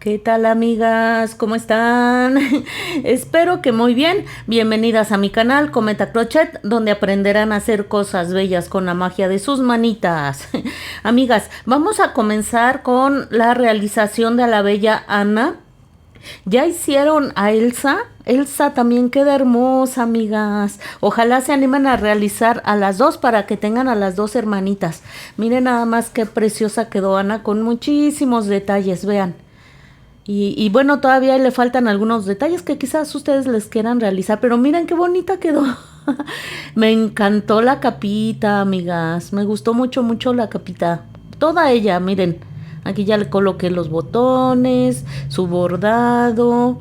¿Qué tal, amigas? ¿Cómo están? Espero que muy bien. Bienvenidas a mi canal Cometa Crochet, donde aprenderán a hacer cosas bellas con la magia de sus manitas. Amigas, vamos a comenzar con la realización de la bella Anna. ¿Ya hicieron a Elsa? Elsa también queda hermosa, amigas. Ojalá se animen a realizar a las dos para que tengan a las dos hermanitas. Miren nada más qué preciosa quedó Ana con muchísimos detalles, vean. Y bueno, todavía le faltan algunos detalles que quizás ustedes les quieran realizar, pero miren qué bonita quedó. Me encantó la capita, amigas. Me gustó mucho, mucho la capita. Toda ella, miren. Aquí ya le coloqué los botones, su bordado.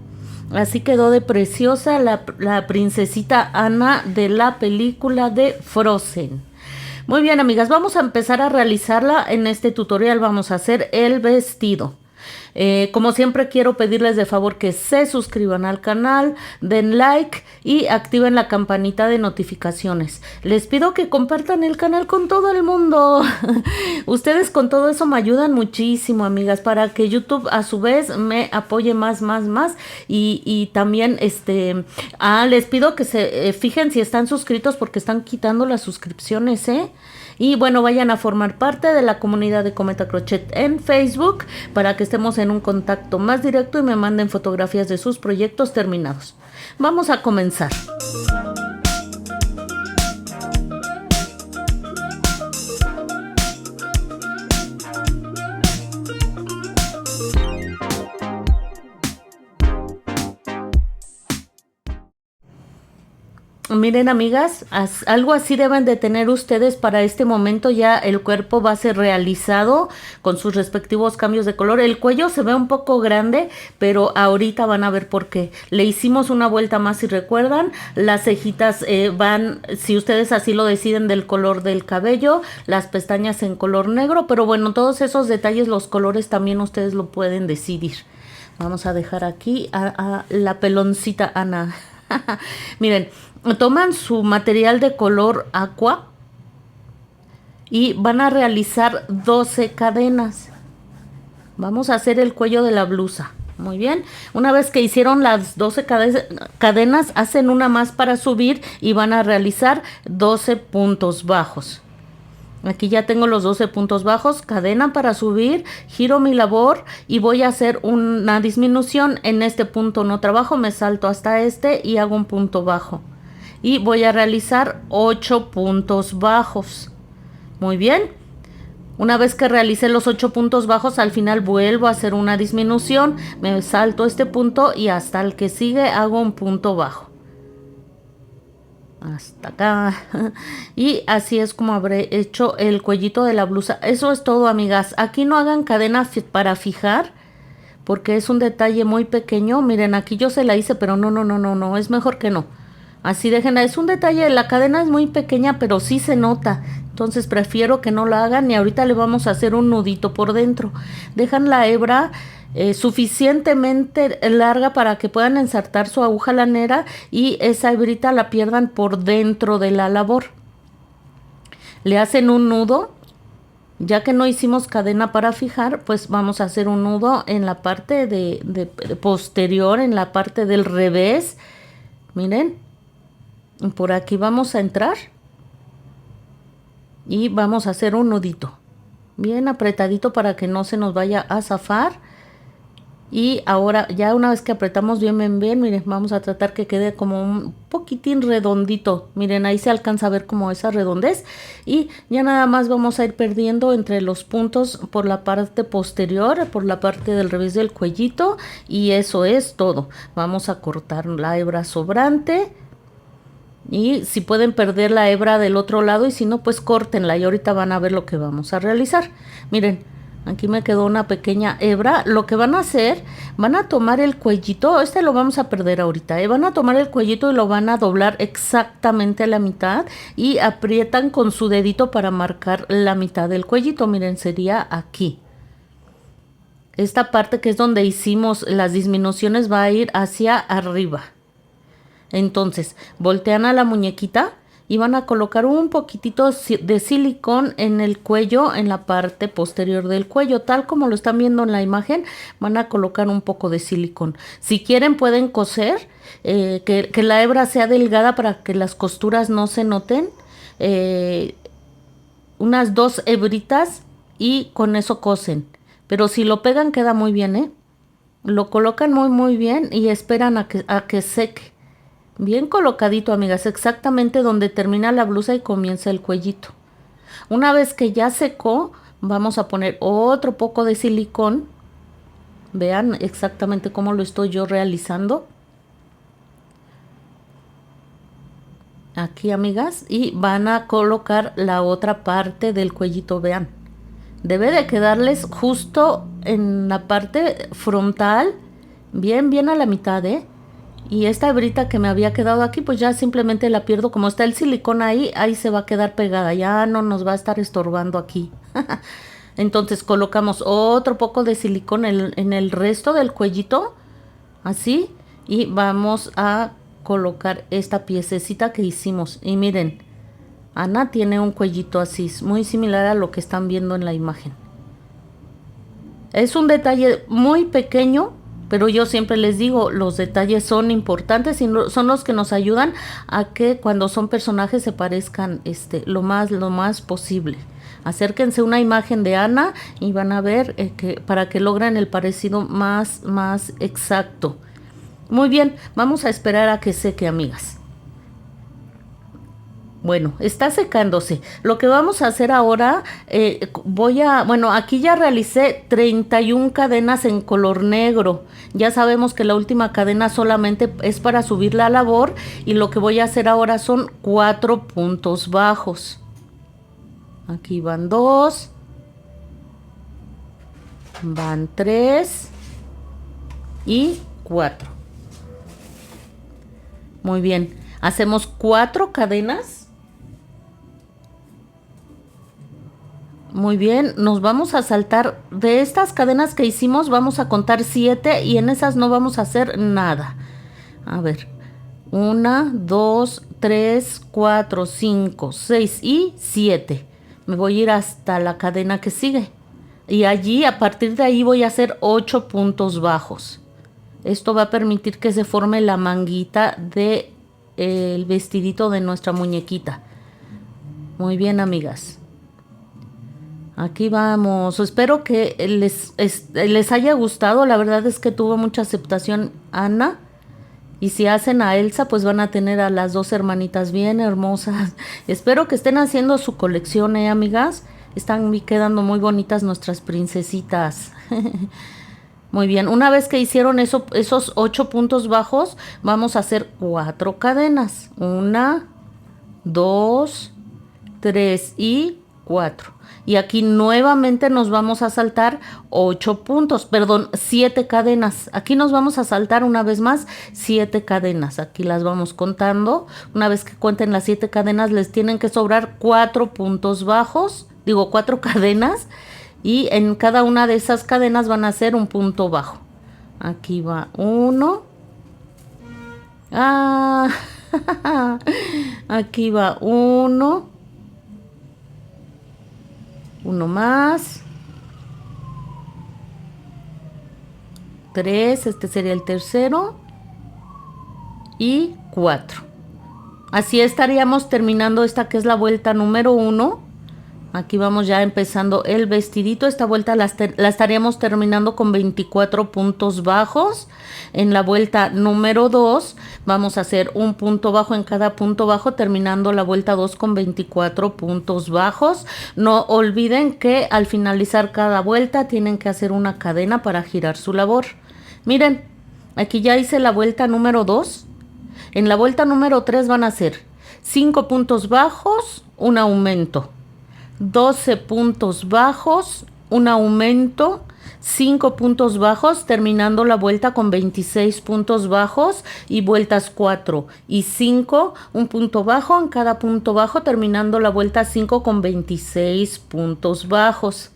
Así quedó de preciosa la princesita Anna de la película de Frozen. Muy bien, amigas, vamos a empezar a realizarla. En este tutorial vamos a hacer el vestido. Como siempre quiero pedirles de favor que se suscriban al canal, den like y activen la campanita de notificaciones. Les pido que compartan el canal con todo el mundo. Ustedes con todo eso me ayudan muchísimo, amigas, para que YouTube a su vez me apoye más. Y también les pido que se fijen si están suscritos porque están quitando las suscripciones, ¿eh? Y bueno, vayan a formar parte de la comunidad de Cometa Crochet en Facebook para que estemos en un contacto más directo y me manden fotografías de sus proyectos terminados. Vamos a comenzar. Miren, amigas, algo así deben de tener ustedes para este momento. Ya el cuerpo va a ser realizado con sus respectivos cambios de color. El cuello se ve un poco grande, pero ahorita van a ver por qué. Le hicimos una vuelta más, si recuerdan. Las cejitas van, si ustedes así lo deciden, del color del cabello. Las pestañas en color negro, pero bueno, todos esos detalles, los colores también ustedes lo pueden decidir. Vamos a dejar aquí a la peloncita Ana. Miren, toman su material de color aqua y van a realizar 12 cadenas. Vamos a hacer el cuello de la blusa. Muy bien, una vez que hicieron las 12 cadenas, hacen una más para subir y van a realizar 12 puntos bajos. Aquí ya tengo los 12 puntos bajos, cadena para subir, giro mi labor y voy a hacer una disminución. En este punto no trabajo, me salto hasta este y hago un punto bajo. Y voy a realizar 8 puntos bajos. Muy bien. Una vez que realicé los 8 puntos bajos, al final vuelvo a hacer una disminución, me salto este punto y hasta el que sigue hago un punto bajo. Hasta acá. Y así es como habré hecho el cuellito de la blusa. Eso es todo, amigas. Aquí no hagan cadena para fijar porque es un detalle muy pequeño. Miren, aquí yo se la hice, pero no, es mejor que no. Así déjenla. Es un detalle, la cadena es muy pequeña, pero sí se nota. Entonces prefiero que no la hagan y ahorita le vamos a hacer un nudito por dentro. Dejan la hebra suficientemente larga para que puedan ensartar su aguja lanera y esa hebrita la pierdan por dentro de la labor. Le hacen un nudo. Ya que no hicimos cadena para fijar, pues vamos a hacer un nudo en la parte de posterior, en la parte del revés. Miren, por aquí vamos a entrar y vamos a hacer un nudito bien apretadito para que no se nos vaya a zafar. Y ahora ya una vez que apretamos bien, miren, vamos a tratar que quede como un poquitín redondito. Miren, ahí se alcanza a ver como esa redondez. Y ya nada más vamos a ir perdiendo entre los puntos por la parte posterior, por la parte del revés del cuellito. Y eso es todo. Vamos a cortar la hebra sobrante. Y si pueden perder la hebra del otro lado y si no, pues córtenla. Y ahorita van a ver lo que vamos a realizar. Miren. Aquí me quedó una pequeña hebra. Lo que van a hacer, van a tomar el cuellito, lo vamos a perder ahorita, van a tomar el cuellito y lo van a doblar exactamente a la mitad y aprietan con su dedito para marcar la mitad del cuellito. Miren, sería aquí. Esta parte que es donde hicimos las disminuciones va a ir hacia arriba. Entonces, voltean a la muñequita y van a colocar un poquitito de silicón en el cuello, en la parte posterior del cuello, tal como lo están viendo en la imagen. Van a colocar un poco de silicón. Si quieren pueden coser, que la hebra sea delgada para que las costuras no se noten. Unas 2 hebritas y con eso cosen. Pero si lo pegan queda muy bien, Lo colocan muy bien y esperan a que seque. Bien colocadito, amigas, exactamente donde termina la blusa y comienza el cuellito. Una vez que ya secó, vamos a poner otro poco de silicón. Vean exactamente cómo lo estoy yo realizando. Aquí, amigas, y van a colocar la otra parte del cuellito, vean. Debe de quedarles justo en la parte frontal, bien a la mitad, Y esta hebrita que me había quedado aquí, pues ya simplemente la pierdo. Como está el silicón ahí se va a quedar pegada. Ya no nos va a estar estorbando aquí. Entonces colocamos otro poco de silicón en el resto del cuellito. Así. Y vamos a colocar esta piececita que hicimos. Y miren, Ana tiene un cuellito así, muy similar a lo que están viendo en la imagen. Es un detalle muy pequeño, pero yo siempre les digo, los detalles son importantes y son los que nos ayudan a que cuando son personajes se parezcan lo más posible. Acérquense una imagen de Ana y van a ver para que logren el parecido más exacto. Muy bien, vamos a esperar a que seque, amigas. Bueno, está secándose. Lo que vamos a hacer ahora, bueno, aquí ya realicé 31 cadenas en color negro. Ya sabemos que la última cadena solamente es para subir la labor y lo que voy a hacer ahora son 4 puntos bajos. Aquí van 2, van 3 y 4. Muy bien, hacemos 4 cadenas. Muy bien, nos vamos a saltar de estas cadenas que hicimos, vamos a contar 7 y en esas no vamos a hacer nada. A ver, 1, 2, 3, 4, 5, 6 y 7. Me voy a ir hasta la cadena que sigue. Y allí, a partir de ahí, voy a hacer 8 puntos bajos. Esto va a permitir que se forme la manguita del vestidito de nuestra muñequita. Muy bien, amigas. Aquí vamos. Espero que les haya gustado. La verdad es que tuvo mucha aceptación Ana. Y si hacen a Elsa, pues van a tener a las 2 hermanitas bien hermosas. Espero que estén haciendo su colección, amigas. Están quedando muy bonitas nuestras princesitas. Muy bien. Una vez que hicieron esos 8 puntos bajos, vamos a hacer 4 cadenas. 1, 2, 3 y 4. Y aquí nuevamente nos vamos a saltar 7 cadenas. Aquí nos vamos a saltar una vez más 7 cadenas. Aquí las vamos contando. Una vez que cuenten las 7 cadenas, les tienen que sobrar 4 puntos bajos. 4 cadenas. Y en cada una de esas cadenas van a ser un punto bajo. Aquí va 1. Aquí va 1. Uno más. 3, este sería el tercero. Y 4. Así estaríamos terminando esta que es la vuelta número 1. Aquí vamos ya empezando el vestidito. Esta vuelta la estaríamos terminando con 24 puntos bajos. En la vuelta número 2 vamos a hacer un punto bajo en cada punto bajo, terminando la vuelta 2 con 24 puntos bajos. No olviden que al finalizar cada vuelta tienen que hacer una cadena para girar su labor. Miren, aquí ya hice la vuelta número 2. En la vuelta número 3 van a ser 5 puntos bajos, un aumento. 12 puntos bajos, un aumento, 5 puntos bajos, terminando la vuelta con 26 puntos bajos y vueltas 4 y 5, un punto bajo en cada punto bajo, terminando la vuelta 5 con 26 puntos bajos.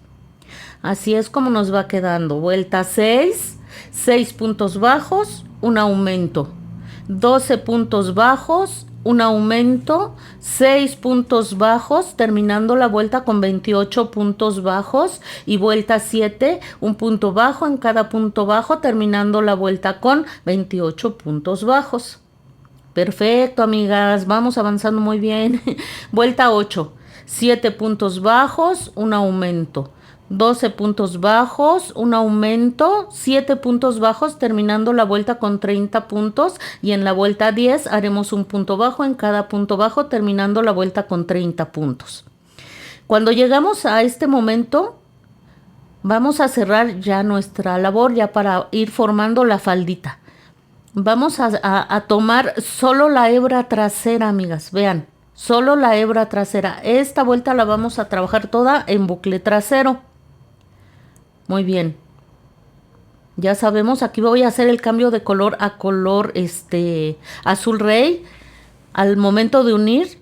Así es como nos va quedando. Vuelta 6, 6 puntos bajos, un aumento. 12 puntos bajos, un aumento, 6 puntos bajos, terminando la vuelta con 28 puntos bajos y vuelta 7, un punto bajo en cada punto bajo, terminando la vuelta con 28 puntos bajos. Perfecto, amigas, vamos avanzando muy bien. Vuelta 8, 7 puntos bajos, un aumento. 12 puntos bajos, un aumento, 7 puntos bajos, terminando la vuelta con 30 puntos. Y en la vuelta 10 haremos un punto bajo en cada punto bajo, terminando la vuelta con 30 puntos. Cuando llegamos a este momento, vamos a cerrar ya nuestra labor, ya para ir formando la faldita. Vamos a tomar solo la hebra trasera, amigas, vean, solo la hebra trasera. Esta vuelta la vamos a trabajar toda en bucle trasero. Muy bien. Ya sabemos, aquí voy a hacer el cambio de color a color azul rey. Al momento de unir,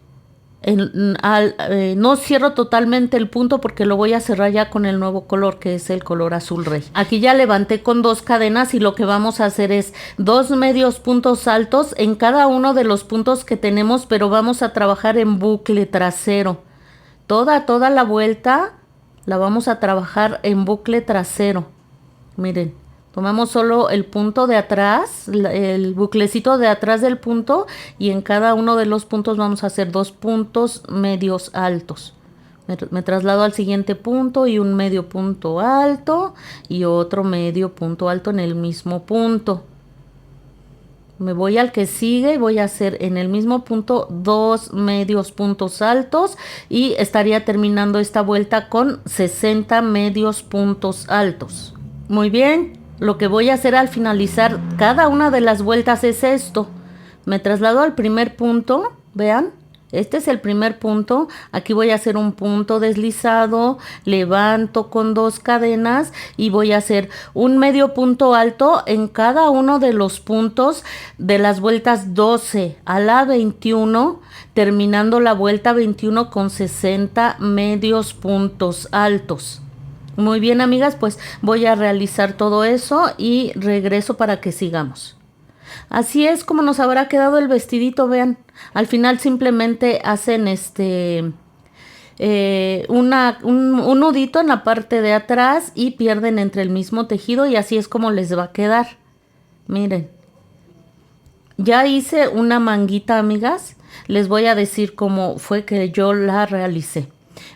no cierro totalmente el punto porque lo voy a cerrar ya con el nuevo color, que es el color azul rey. Aquí ya levanté con 2 cadenas y lo que vamos a hacer es 2 medios puntos altos en cada uno de los puntos que tenemos, pero vamos a trabajar en bucle trasero. Toda la vuelta la vamos a trabajar en bucle trasero. Miren, tomamos solo el punto de atrás, el buclecito de atrás del punto, y en cada uno de los puntos vamos a hacer 2 puntos medios altos. Me traslado al siguiente punto y un medio punto alto y otro medio punto alto en el mismo punto. Me voy al que sigue y voy a hacer en el mismo punto 2 medios puntos altos y estaría terminando esta vuelta con 60 medios puntos altos. Muy bien. Lo que voy a hacer al finalizar cada una de las vueltas es esto. Me traslado al primer punto, vean, este es el primer punto. Aquí voy a hacer un punto deslizado, levanto con 2 cadenas y voy a hacer un medio punto alto en cada uno de los puntos de las vueltas 12 a la 21, terminando la vuelta 21 con 60 medios puntos altos. Muy bien, amigas, pues voy a realizar todo eso y regreso para que sigamos. Así es como nos habrá quedado el vestidito, vean. Al final simplemente hacen un nudito en la parte de atrás y pierden entre el mismo tejido y así es como les va a quedar. Miren. Ya hice una manguita, amigas. Les voy a decir cómo fue que yo la realicé.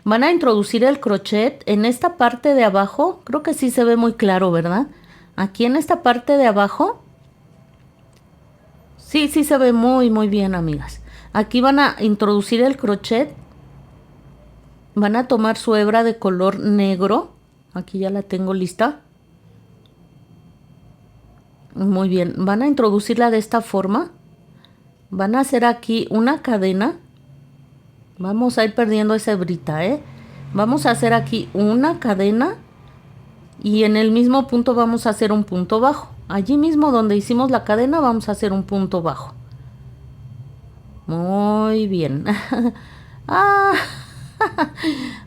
Van a introducir el crochet en esta parte de abajo. Creo que sí se ve muy claro, ¿verdad? Aquí en esta parte de abajo. Sí se ve muy bien, amigas. Aquí van a introducir el crochet. Van a tomar su hebra de color negro. Aquí ya la tengo lista. Muy bien. Van a introducirla de esta forma. Van a hacer aquí una cadena. Vamos a ir perdiendo esa hebrita, Vamos a hacer aquí una cadena y en el mismo punto vamos a hacer un punto bajo. Allí mismo donde hicimos la cadena vamos a hacer un punto bajo. Muy bien.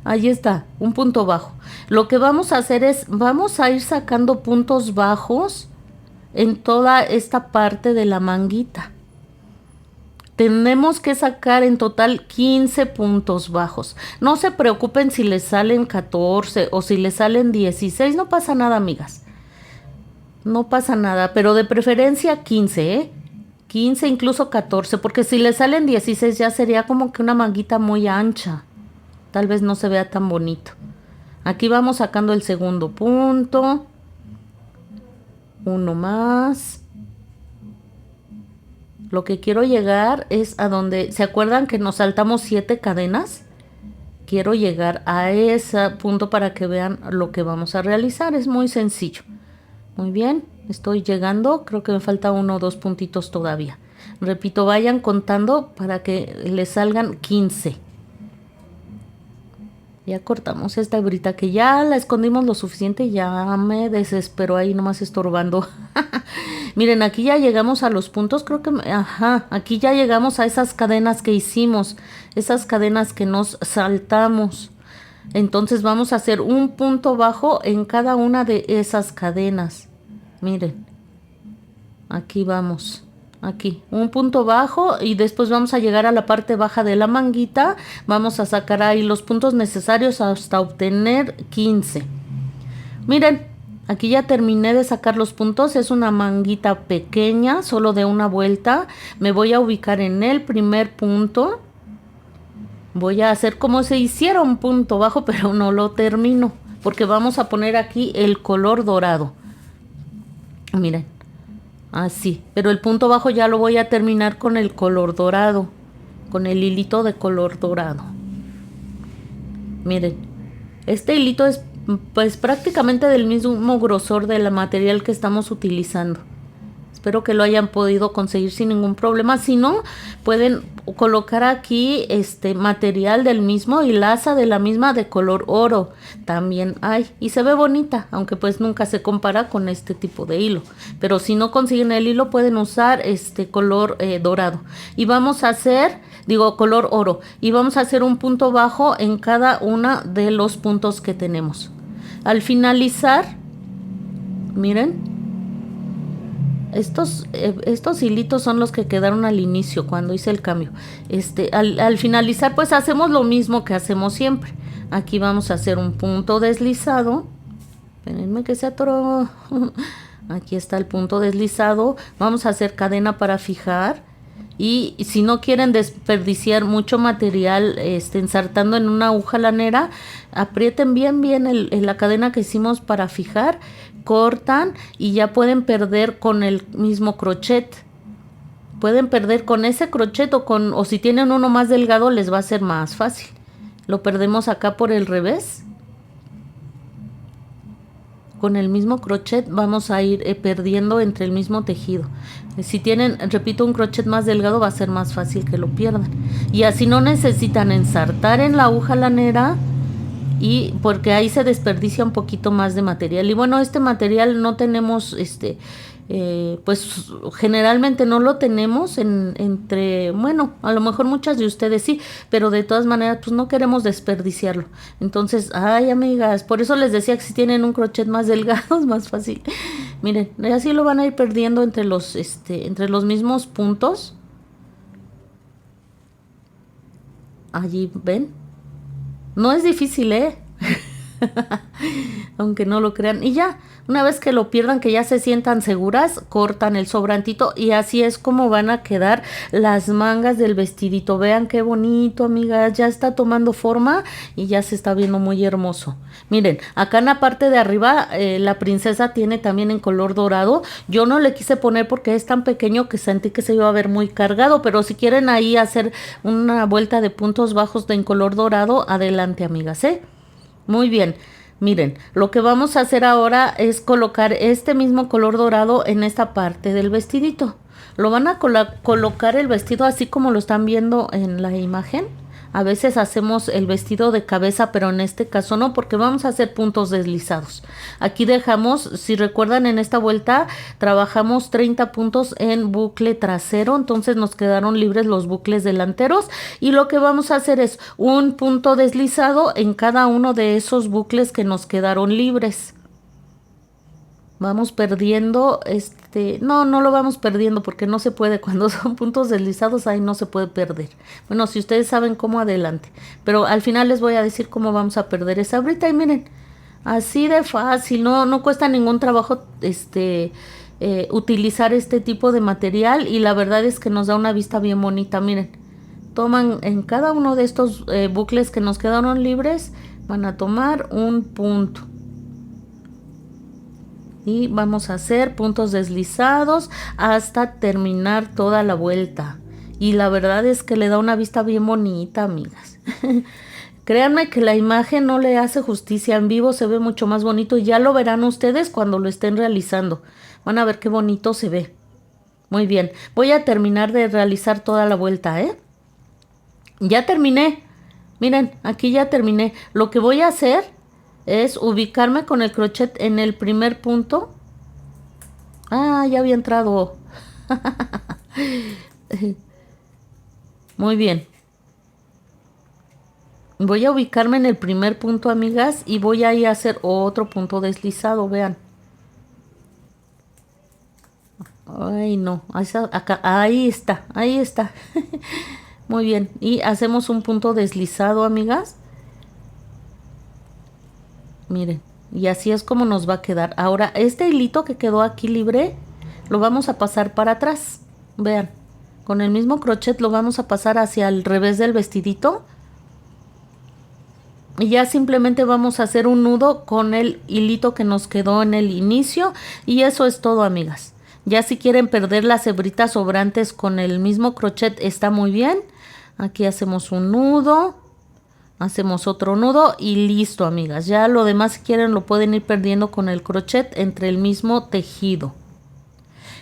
Ahí está, un punto bajo. Lo que vamos a hacer es, vamos a ir sacando puntos bajos en toda esta parte de la manguita. Tenemos que sacar en total 15 puntos bajos. No se preocupen si les salen 14 o si les salen 16. No pasa nada, amigas. No pasa nada, pero de preferencia 15, 15, incluso 14. Porque si les salen 16 ya sería como que una manguita muy ancha. Tal vez no se vea tan bonito. Aquí vamos sacando el segundo punto. Uno más. Lo que quiero llegar es a donde, ¿se acuerdan que nos saltamos 7 cadenas? Quiero llegar a ese punto para que vean lo que vamos a realizar. Es muy sencillo. Muy bien, estoy llegando. Creo que me falta 1 o 2 puntitos todavía. Repito, vayan contando para que les salgan 15. Ya cortamos esta hebrita que ya la escondimos lo suficiente y ya me desespero ahí nomás estorbando. Miren, aquí ya llegamos a los puntos, creo que, aquí ya llegamos a esas cadenas que hicimos, esas cadenas que nos saltamos. Entonces vamos a hacer un punto bajo en cada una de esas cadenas. Miren, aquí vamos. Aquí, un punto bajo y después vamos a llegar a la parte baja de la manguita. Vamos a sacar ahí los puntos necesarios hasta obtener 15. Miren, aquí ya terminé de sacar los puntos. Es una manguita pequeña, solo de una vuelta. Me voy a ubicar en el primer punto. Voy a hacer como si hiciera un punto bajo, pero no lo termino, porque vamos a poner aquí el color dorado. Miren, así, pero el punto bajo ya lo voy a terminar con el color dorado, con el hilito de color dorado. Miren, este hilito es pues prácticamente del mismo grosor del material que estamos utilizando. Espero que lo hayan podido conseguir sin ningún problema. Si no, pueden colocar aquí este material del mismo, hilaza de la misma de color oro. También hay y se ve bonita, aunque pues nunca se compara con este tipo de hilo. Pero si no consiguen el hilo, pueden usar este color dorado. Y vamos a hacer, color oro. Y vamos a hacer un punto bajo en cada uno de los puntos que tenemos. Al finalizar, miren. Estos hilitos son los que quedaron al inicio cuando hice el cambio. Al finalizar pues hacemos lo mismo que hacemos siempre. Aquí vamos a hacer un punto deslizado. Espérenme que se atoró. Aquí está el punto deslizado. Vamos a hacer cadena para fijar. Y si no quieren desperdiciar mucho material ensartando en una aguja lanera, aprieten bien la cadena que hicimos para fijar, cortan y ya pueden perder con el mismo crochet. Pueden perder con ese crochet o si tienen uno más delgado les va a ser más fácil. Lo perdemos acá por el revés. Con el mismo crochet vamos a ir perdiendo entre el mismo tejido. Si tienen, repito, un crochet más delgado va a ser más fácil que lo pierdan. Y así no necesitan ensartar en la aguja lanera, y porque ahí se desperdicia un poquito más de material. Y bueno, este material no tenemos pues generalmente no lo tenemos bueno, a lo mejor muchas de ustedes sí, pero de todas maneras pues no queremos desperdiciarlo. Entonces, ay amigas, por eso les decía que si tienen un crochet más delgado es más fácil. Miren, así lo van a ir perdiendo entre los mismos puntos. Allí ven, no es difícil, aunque no lo crean. Y ya, una vez que lo pierdan, que ya se sientan seguras, cortan el sobrantito y así es como van a quedar las mangas del vestidito. Vean qué bonito, amigas, ya está tomando forma y ya se está viendo muy hermoso. Miren, acá en la parte de arriba la princesa tiene también en color dorado. Yo no le quise poner porque es tan pequeño que sentí que se iba a ver muy cargado, pero si quieren ahí hacer una vuelta de puntos bajos en color dorado, adelante, amigas, Muy bien. Miren, lo que vamos a hacer ahora es colocar este mismo color dorado en esta parte del vestidito. Lo van a colocar el vestido así como lo están viendo en la imagen. A veces hacemos el vestido de cabeza, pero en este caso no, porque vamos a hacer puntos deslizados. Aquí dejamos, si recuerdan, en esta vuelta trabajamos 30 puntos en bucle trasero, entonces nos quedaron libres los bucles delanteros y lo que vamos a hacer es un punto deslizado en cada uno de esos bucles que nos quedaron libres. Vamos perdiendo, no lo vamos perdiendo porque no se puede, cuando son puntos deslizados ahí no se puede perder. Bueno, si ustedes saben cómo, adelante, pero al final les voy a decir cómo vamos a perder esa brita y miren, así de fácil, no cuesta ningún trabajo utilizar este tipo de material y la verdad es que nos da una vista bien bonita. Miren, toman en cada uno de estos bucles que nos quedaron libres, van a tomar un punto. Y vamos a hacer puntos deslizados hasta terminar toda la vuelta. Y la verdad es que le da una vista bien bonita, amigas. Créanme que la imagen no le hace justicia. En vivo se ve mucho más bonito y ya lo verán ustedes cuando lo estén realizando. Van a ver qué bonito se ve. Muy bien, voy a terminar de realizar toda la vuelta, Ya terminé. Miren, aquí ya terminé. Lo que voy a hacer es ubicarme con el crochet en el primer punto. Ah, ya había entrado. Muy bien. Voy a ubicarme en el primer punto, amigas, y voy a ir a hacer otro punto deslizado, vean. Ay, no, acá, ahí está, ahí está. Muy bien, y hacemos un punto deslizado, amigas. Miren, y así es como nos va a quedar. Ahora, este hilito que quedó aquí libre, lo vamos a pasar para atrás. Vean, con el mismo crochet lo vamos a pasar hacia el revés del vestidito. Y ya simplemente vamos a hacer un nudo con el hilito que nos quedó en el inicio. Y eso es todo, amigas. Ya si quieren perder las hebritas sobrantes con el mismo crochet está muy bien. Aquí hacemos un nudo. Hacemos otro nudo y listo, amigas. Ya lo demás, si quieren, lo pueden ir perdiendo con el crochet entre el mismo tejido.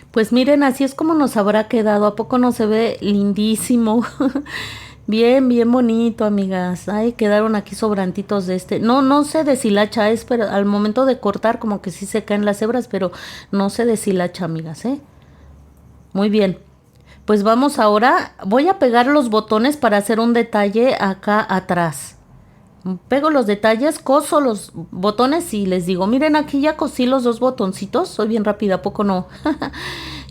Pues miren, así es como nos habrá quedado. ¿A poco no se ve lindísimo? Bien, bien bonito, amigas. Ay, quedaron aquí sobrantitos de este. No, no se deshilacha, pero al momento de cortar como que sí se caen las hebras, pero no se deshilacha, amigas, ¿eh? Muy bien. Pues vamos ahora, voy a pegar los botones para hacer un detalle acá atrás. Pego los detalles, coso los botones y les digo, miren, aquí ya cosí los dos botoncitos, soy bien rápida, ¿a poco no?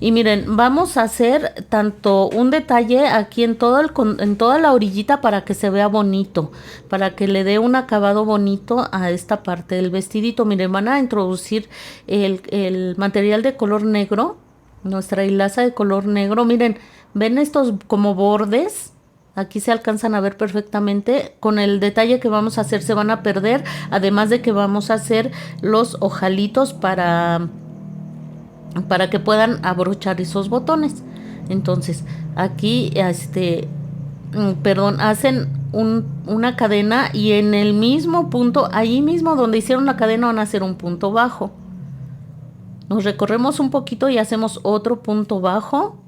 Y miren, vamos a hacer tanto un detalle aquí en toda la orillita para que se vea bonito, para que le dé un acabado bonito a esta parte del vestidito. Miren, van a introducir el material de color negro, nuestra hilaza de color negro. Miren, ven estos como bordes. Aquí se alcanzan a ver perfectamente. Con el detalle que vamos a hacer se van a perder. Además de que vamos a hacer los ojalitos para que puedan abrochar esos botones. Entonces, aquí, hacen una cadena y en el mismo punto, ahí mismo donde hicieron la cadena van a hacer un punto bajo. Nos recorremos un poquito y hacemos otro punto bajo.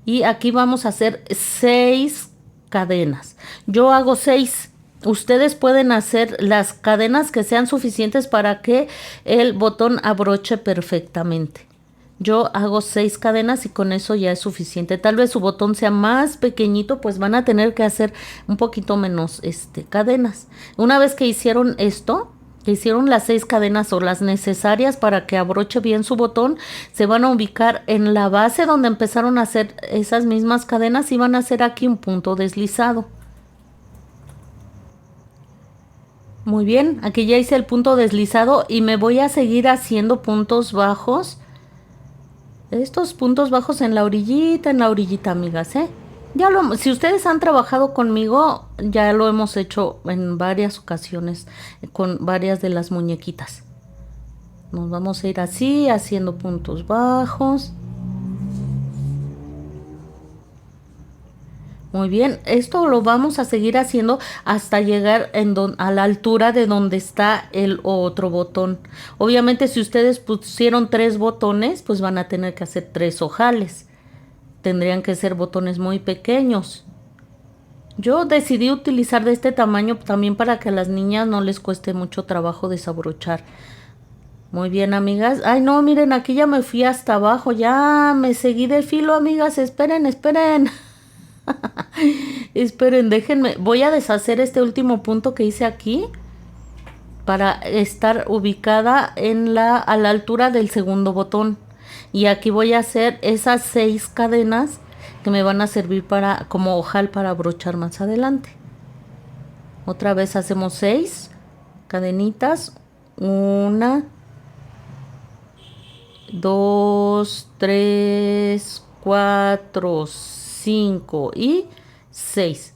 Y aquí vamos a hacer 6 cadenas. Yo hago 6. Ustedes pueden hacer las cadenas que sean suficientes para que el botón abroche perfectamente. Yo hago 6 cadenas y con eso ya es suficiente. Tal vez su botón sea más pequeñito, pues van a tener que hacer un poquito menos cadenas. Una vez que hicieron esto, que hicieron las 6 cadenas o las necesarias para que abroche bien su botón, se van a ubicar en la base donde empezaron a hacer esas mismas cadenas y van a hacer aquí un punto deslizado. Muy bien, aquí ya hice el punto deslizado y me voy a seguir haciendo puntos bajos. Estos puntos bajos en la orillita, amigas, ¿eh? Si ustedes han trabajado conmigo, ya lo hemos hecho en varias ocasiones con varias de las muñequitas. Nos vamos a ir así, haciendo puntos bajos. Muy bien, esto lo vamos a seguir haciendo hasta llegar a la altura de donde está el otro botón. Obviamente, si ustedes pusieron 3 botones, pues van a tener que hacer 3 ojales. Tendrían que ser botones muy pequeños. Yo decidí utilizar de este tamaño también para que a las niñas no les cueste mucho trabajo desabrochar. Muy bien, amigas. Ay, no, miren, aquí ya me fui hasta abajo. Ya me seguí de filo, amigas. Esperen. Esperen, déjenme. Voy a deshacer este último punto que hice aquí para estar ubicada a la altura del segundo botón. Y aquí voy a hacer esas 6 cadenas que me van a servir como ojal para abrochar más adelante. Otra vez hacemos 6 cadenitas. 1, 2, 3, 4, 5 y 6.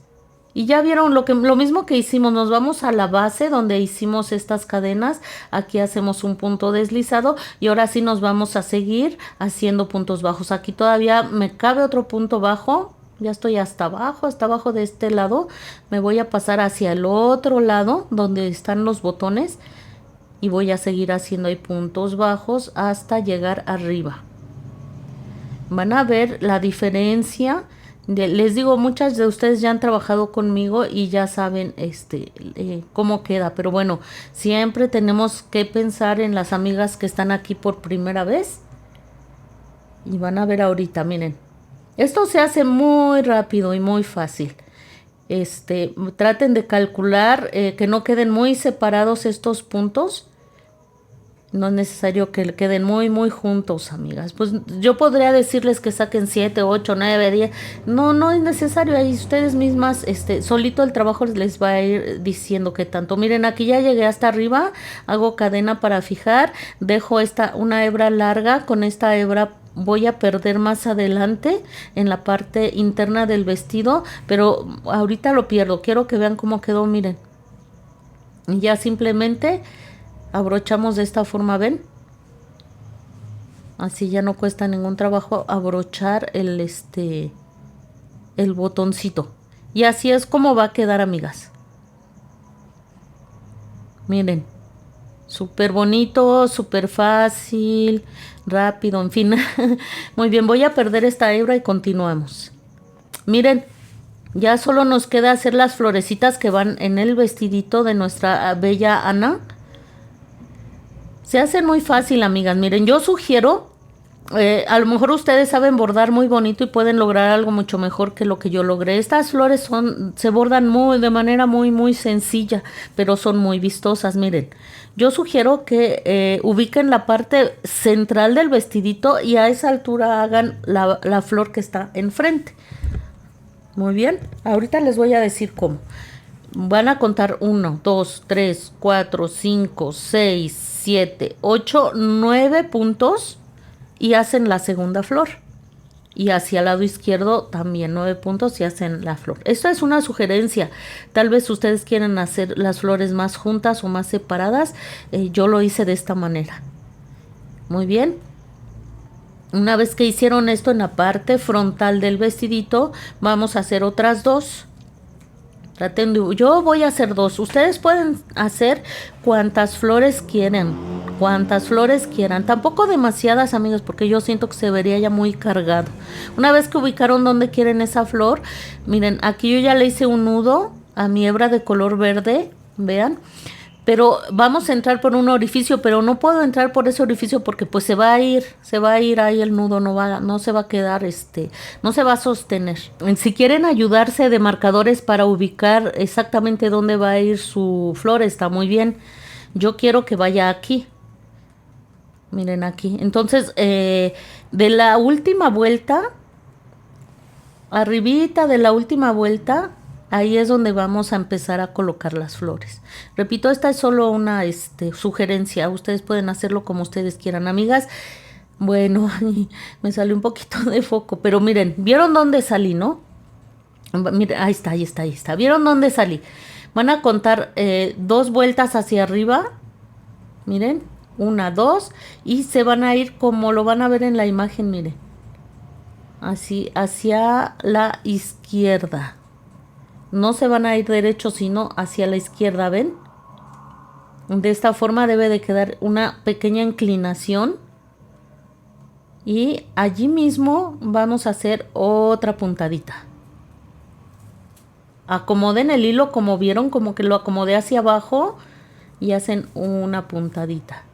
Y ya vieron lo mismo que hicimos. Nos vamos a la base donde hicimos estas cadenas. Aquí hacemos un punto deslizado y ahora sí nos vamos a seguir haciendo puntos bajos. Aquí todavía me cabe otro punto bajo. Ya estoy hasta abajo de este lado. Me voy a pasar hacia el otro lado donde están los botones y voy a seguir haciendo ahí puntos bajos hasta llegar arriba. Van a ver la diferencia. Les digo, muchas de ustedes ya han trabajado conmigo y ya saben cómo queda, pero bueno, siempre tenemos que pensar en las amigas que están aquí por primera vez y van a ver ahorita, miren, esto se hace muy rápido y muy fácil. Traten de calcular que no queden muy separados estos puntos No es necesario que queden muy, muy juntos, amigas. Pues yo podría decirles que saquen 7, 8, 9, 10. No, no es necesario. Ahí ustedes mismas, solito el trabajo les va a ir diciendo qué tanto. Miren, aquí ya llegué hasta arriba. Hago cadena para fijar. Dejo una hebra larga. Con esta hebra voy a perder más adelante en la parte interna del vestido. Pero ahorita lo pierdo. Quiero que vean cómo quedó, miren. Y ya simplemente abrochamos de esta forma, ¿ven? Así ya no cuesta ningún trabajo abrochar el botoncito. Y así es como va a quedar, amigas. Miren, súper bonito, súper fácil, rápido, en fin. Muy bien, voy a perder esta hebra y continuamos. Miren, ya solo nos queda hacer las florecitas que van en el vestidito de nuestra bella Ana. Se hace muy fácil, amigas. Miren, yo sugiero, a lo mejor ustedes saben bordar muy bonito y pueden lograr algo mucho mejor que lo que yo logré. Estas flores se bordan de manera muy, muy sencilla, pero son muy vistosas. Miren, yo sugiero que ubiquen la parte central del vestidito y a esa altura hagan la flor que está enfrente. Muy bien, ahorita les voy a decir cómo. Van a contar 1, 2, 3, 4, 5, 6, 7, 8, 9 puntos y hacen la segunda flor. Y hacia el lado izquierdo también 9 puntos y hacen la flor. Esto es una sugerencia. Tal vez ustedes quieren hacer las flores más juntas o más separadas. Yo lo hice de esta manera. Muy bien. Una vez que hicieron esto en la parte frontal del vestidito, vamos a hacer otras 2. Yo voy a hacer 2. Ustedes pueden hacer cuantas flores quieran. Tampoco demasiadas, amigos, porque yo siento que se vería ya muy cargado. Una vez que ubicaron dónde quieren esa flor, miren, aquí yo ya le hice un nudo a mi hebra de color verde. Vean. Pero vamos a entrar por un orificio, pero no puedo entrar por ese orificio porque pues se va a ir ahí el nudo, no se va a quedar, no se va a sostener. Si quieren ayudarse de marcadores para ubicar exactamente dónde va a ir su flor, está muy bien. Yo quiero que vaya aquí. Miren aquí. Entonces, de la última vuelta, arribita de la última vuelta, ahí es donde vamos a empezar a colocar las flores. Repito, esta es solo una sugerencia. Ustedes pueden hacerlo como ustedes quieran, amigas. Bueno, me salió un poquito de foco, pero miren, ¿vieron dónde salí, no? Miren, ahí está. ¿Vieron dónde salí? Van a contar 2 vueltas hacia arriba. Miren, 1, 2. Y se van a ir como lo van a ver en la imagen, miren. Así, hacia la izquierda. No se van a ir derecho, sino hacia la izquierda, ¿ven? De esta forma debe de quedar una pequeña inclinación. Y allí mismo vamos a hacer otra puntadita. Acomoden el hilo como vieron, como que lo acomodé hacia abajo y hacen una puntadita.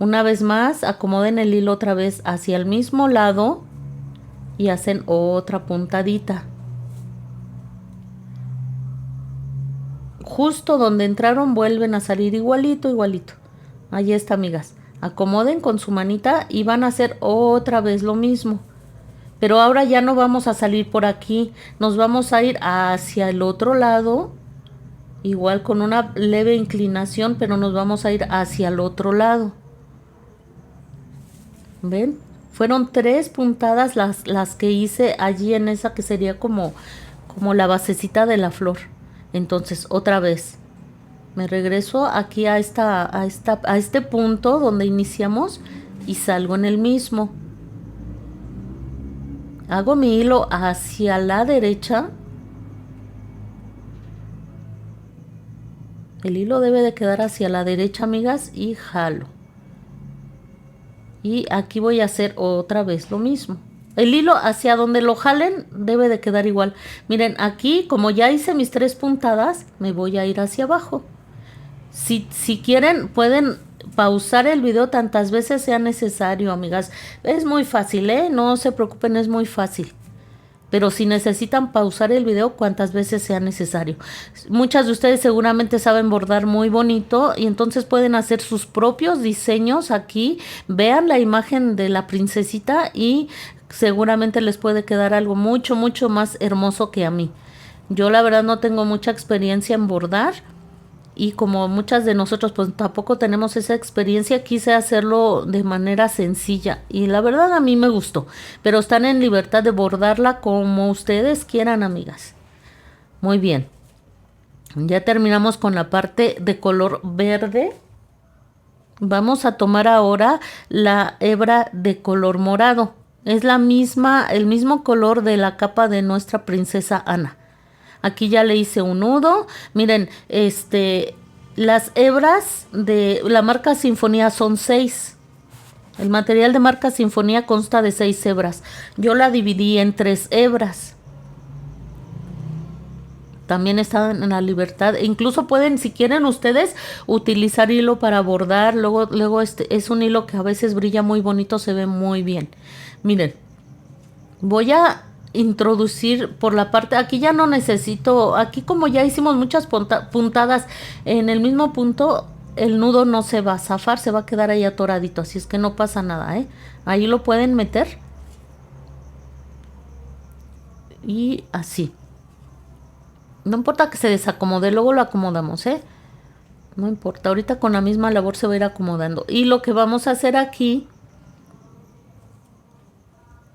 Una vez más, acomoden el hilo otra vez hacia el mismo lado y hacen otra puntadita. Justo donde entraron vuelven a salir igualito. Ahí está, amigas. Acomoden con su manita y van a hacer otra vez lo mismo. Pero ahora ya no vamos a salir por aquí. Nos vamos a ir hacia el otro lado. Igual con una leve inclinación, pero nos vamos a ir hacia el otro lado. ¿Ven? Fueron 3 puntadas las que hice allí en esa que sería como la basecita de la flor. Entonces, otra vez, me regreso aquí a este punto donde iniciamos y salgo en el mismo. Hago mi hilo hacia la derecha. El hilo debe de quedar hacia la derecha, amigas, y jalo. Y aquí voy a hacer otra vez lo mismo. El hilo hacia donde lo jalen debe de quedar igual. Miren, aquí como ya hice mis 3 puntadas, me voy a ir hacia abajo. Si quieren, pueden pausar el video tantas veces sea necesario, amigas. Es muy fácil, no se preocupen, es muy fácil. pero si necesitan pausar el video cuantas veces sea necesario. Muchas de ustedes seguramente saben bordar muy bonito y entonces pueden hacer sus propios diseños aquí. Vean la imagen de la princesita y seguramente les puede quedar algo mucho, mucho más hermoso que a mí. Yo la verdad no tengo mucha experiencia en bordar. Y como muchas de nosotros pues tampoco tenemos esa experiencia, quise hacerlo de manera sencilla. Y la verdad a mí me gustó. Pero están en libertad de bordarla como ustedes quieran, amigas. Muy bien. Ya terminamos con la parte de color verde. Vamos a tomar ahora la hebra de color morado. Es la misma, el mismo color de la capa de nuestra princesa Ana. Aquí ya le hice un nudo. Miren, las hebras de la marca Sinfonía son 6. El material de marca Sinfonía consta de 6 hebras. Yo la dividí en 3 hebras. También están en la libertad. E incluso pueden, si quieren ustedes, utilizar hilo para bordar. Luego es un hilo que a veces brilla muy bonito, se ve muy bien. Miren, voy a introducir por la parte, aquí ya no necesito, aquí como ya hicimos muchas puntadas en el mismo punto, el nudo no se va a zafar, se va a quedar ahí atoradito, así es que no pasa nada, ahí lo pueden meter y así, no importa que se desacomode, luego lo acomodamos, no importa, ahorita con la misma labor se va a ir acomodando. Y lo que vamos a hacer aquí,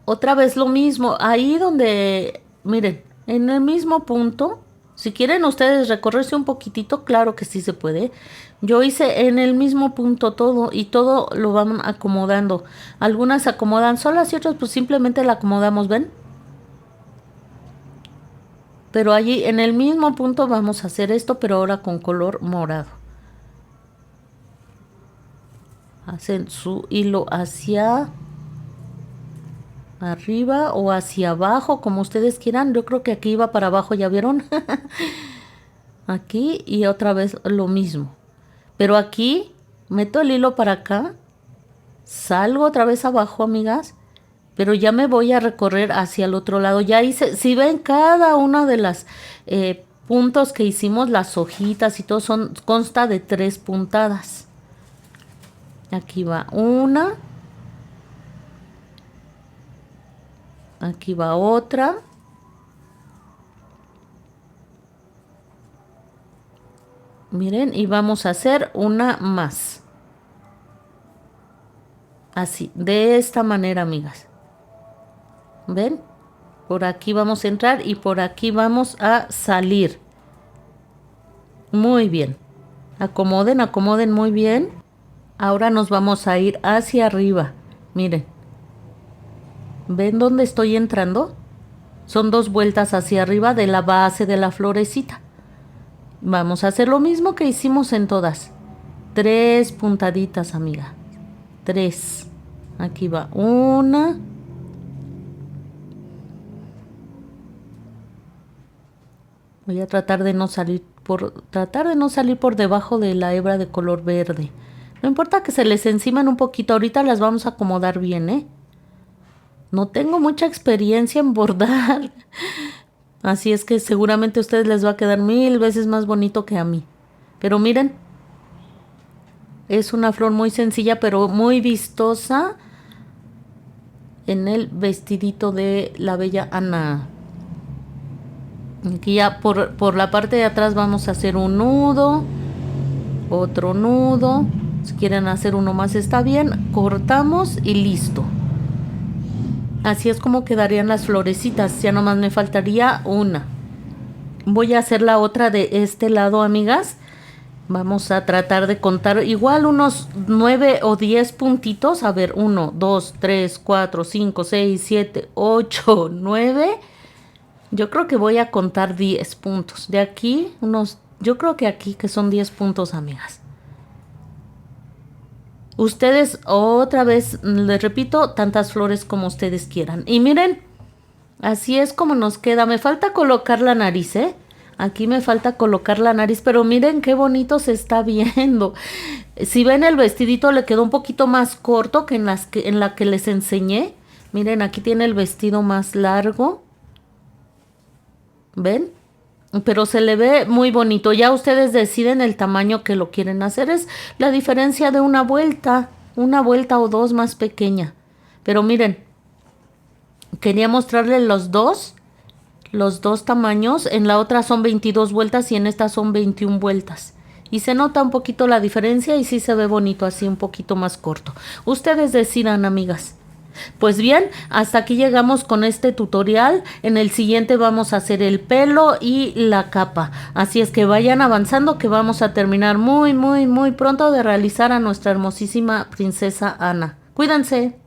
otra vez lo mismo, ahí donde, miren, en el mismo punto, si quieren ustedes recorrerse un poquitito, claro que sí se puede. Yo hice en el mismo punto todo y todo lo van acomodando. Algunas se acomodan solas y otras pues simplemente la acomodamos, ¿ven? Pero allí en el mismo punto vamos a hacer esto, pero ahora con color morado. Hacen su hilo hacia arriba o hacia abajo, como ustedes quieran. Yo creo que aquí iba para abajo, ¿ya vieron? Aquí y otra vez lo mismo. Pero aquí meto el hilo para acá, salgo otra vez abajo, amigas, pero ya me voy a recorrer hacia el otro lado. Ya hice, si ven cada una de las puntos que hicimos, las hojitas y todo, consta de 3 puntadas. Aquí va una. Aquí va otra. Miren, y vamos a hacer una más. Así, de esta manera, amigas. ¿Ven? Por aquí vamos a entrar y por aquí vamos a salir. Muy bien. Acomoden, acomoden muy bien. Ahora nos vamos a ir hacia arriba. Miren. ¿Ven dónde estoy entrando? Son 2 vueltas hacia arriba de la base de la florecita. Vamos a hacer lo mismo que hicimos en todas. 3 puntaditas, amiga. 3. Aquí va una. Voy a tratar de no salir por debajo de la hebra de color verde. No importa que se les encimen un poquito. Ahorita las vamos a acomodar bien, No tengo mucha experiencia en bordar. Así es que seguramente a ustedes les va a quedar 1000 veces más bonito que a mí. Pero miren. Es una flor muy sencilla pero muy vistosa. En el vestidito de la bella Ana. Aquí ya por la parte de atrás vamos a hacer un nudo. Otro nudo. Si quieren hacer uno más está bien. Cortamos y listo. Así es como quedarían las florecitas. Ya nomás me faltaría una. Voy a hacer la otra de este lado, amigas. Vamos a tratar de contar igual unos 9 o 10 puntitos. A ver, 1, 2, 3, 4, 5, 6, 7, 8, 9. Yo creo que voy a contar 10 puntos. De aquí, yo creo que aquí que son 10 puntos, amigas. Ustedes, otra vez, les repito, tantas flores como ustedes quieran. Y miren, así es como nos queda. Me falta colocar la nariz, Aquí me falta colocar la nariz, pero miren qué bonito se está viendo. Si ven el vestidito le quedó un poquito más corto que en la que les enseñé. Miren, aquí tiene el vestido más largo. ¿Ven? Pero se le ve muy bonito. Ya ustedes deciden el tamaño que lo quieren hacer. Es la diferencia de una vuelta o dos más pequeña. Pero miren, quería mostrarles los dos tamaños. En la otra son 22 vueltas y en esta son 21 vueltas. Y se nota un poquito la diferencia y sí se ve bonito así un poquito más corto. Ustedes decidan, amigas. Pues bien, hasta aquí llegamos con este tutorial. En el siguiente vamos a hacer el pelo y la capa. Así es que vayan avanzando que vamos a terminar muy pronto de realizar a nuestra hermosísima princesa Ana. Cuídense.